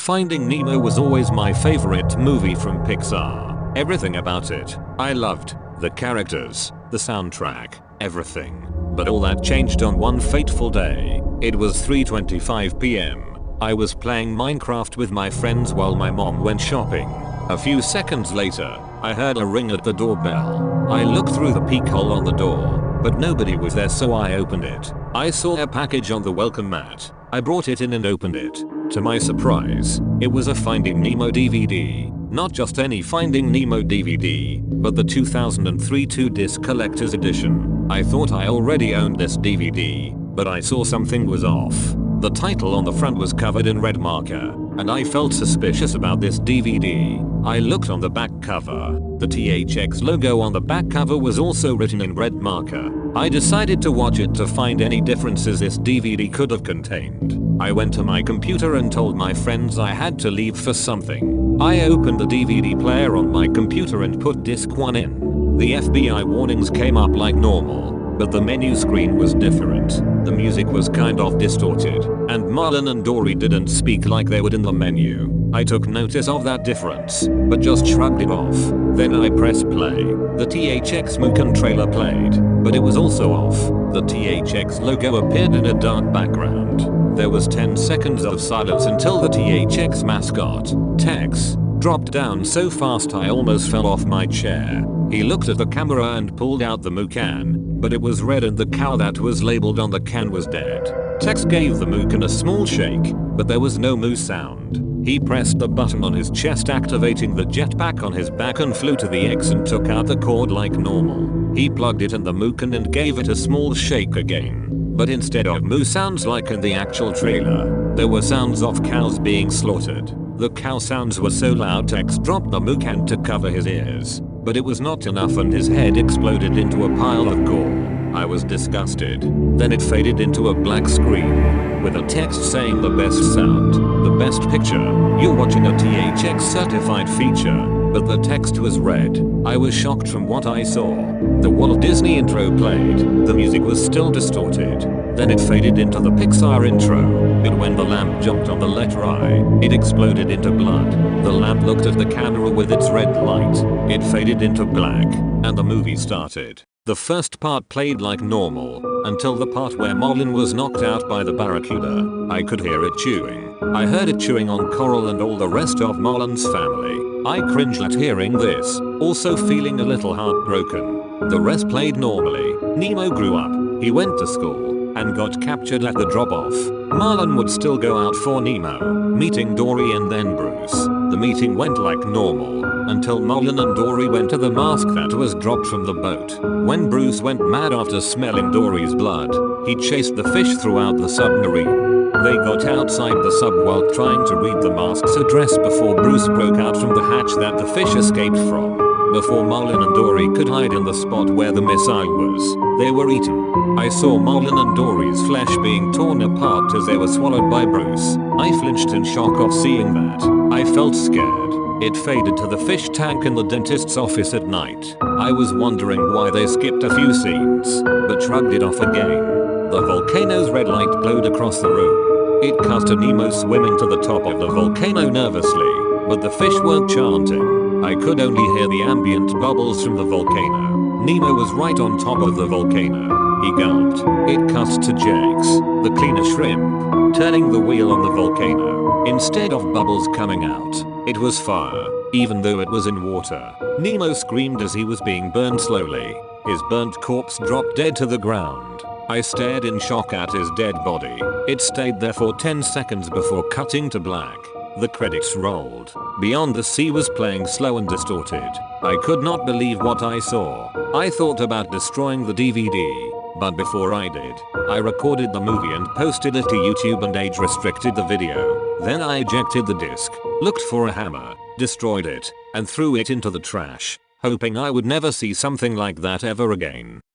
Finding Nemo was always my favorite movie from Pixar. Everything about it, I loved. The characters, the soundtrack, everything. But all that changed on one fateful day. It was 3:25 p.m. I was playing Minecraft with my friends while my mom went shopping. A few seconds later, I heard a ring at the doorbell. I looked through the peephole on the door, but nobody was there, so I opened it. I saw a package on the welcome mat. I brought it in and opened it. To my surprise, it was a Finding Nemo DVD. Not just any Finding Nemo DVD, but the 2003 2-disc collector's edition. I thought I already owned this DVD, but I saw something was off. The title on the front was covered in red marker, and I felt suspicious about this DVD. I looked on the back cover. The THX logo on the back cover was also written in red marker. I decided to watch it to find any differences this DVD could have contained. I went to my computer and told my friends I had to leave for something. I opened the DVD player on my computer and put disc 1 in. The FBI warnings came up like normal, but the menu screen was different. The music was kind of distorted, and Marlin and Dory didn't speak like they would in the menu. I took notice of that difference, but just shrugged it off. Then I pressed play. The THX Mukan trailer played, but it was also off. The THX logo appeared in a dark background. There was 10 seconds of silence until the THX mascot, Tex, dropped down so fast I almost fell off my chair. He looked at the camera and pulled out the moo can, but it was red and the cow that was labeled on the can was dead. Tex gave the moo can a small shake, but there was no moo sound. He pressed the button on his chest, activating the jetpack on his back, and flew to the X and took out the cord like normal. He plugged it in the moo can and gave it a small shake again. But instead of moo sounds like in the actual trailer, there were sounds of cows being slaughtered. The cow sounds were so loud Tex dropped the moo can to cover his ears. But it was not enough and his head exploded into a pile of gore. I was disgusted. Then it faded into a black screen with a text saying the best sound, the best picture. You're watching a THX certified feature, but the text was red. I was shocked from what I saw. The Walt Disney intro played. The music was still distorted. Then it faded into the Pixar intro. But when the lamp jumped on the letter I, it exploded into blood. The lamp looked at the camera with its red light. It faded into black, and the movie started. The first part played like normal, until the part where Marlin was knocked out by the barracuda. I could hear it chewing. I heard it chewing on Coral and all the rest of Marlin's family. I cringed at hearing this, also feeling a little heartbroken. The rest played normally. Nemo grew up, he went to school, and got captured at the drop-off. Marlin would still go out for Nemo, meeting Dory and then Bruce. The meeting went like normal, until Marlin and Dory went to the mask that was dropped from the boat. When Bruce went mad after smelling Dory's blood, he chased the fish throughout the submarine. They got outside the sub while trying to read the mask's address before Bruce broke out from the hatch that the fish escaped from. Before Marlin and Dory could hide in the spot where the missile was, they were eaten. I saw Marlin and Dory's flesh being torn apart as they were swallowed by Bruce. I flinched in shock of seeing that. I felt scared. It faded to the fish tank in the dentist's office at night. I was wondering why they skipped a few scenes, but shrugged it off again. The volcano's red light glowed across the room. It cast a Nemo swimming to the top of the volcano nervously, but the fish weren't chanting. I could only hear the ambient bubbles from the volcano. Nemo was right on top of the volcano. He gulped. It cast to Jakes, the cleaner shrimp, turning the wheel on the volcano. Instead of bubbles coming out, it was fire, even though it was in water. Nemo screamed as he was being burned slowly. His burnt corpse dropped dead to the ground. I stared in shock at his dead body. It stayed there for 10 seconds before cutting to black. The credits rolled. Beyond the Sea was playing slow and distorted. I could not believe what I saw. I thought about destroying the DVD, but before I did, I recorded the movie and posted it to YouTube and age restricted the video. Then I ejected the disc, looked for a hammer, destroyed it, and threw it into the trash, hoping I would never see something like that ever again.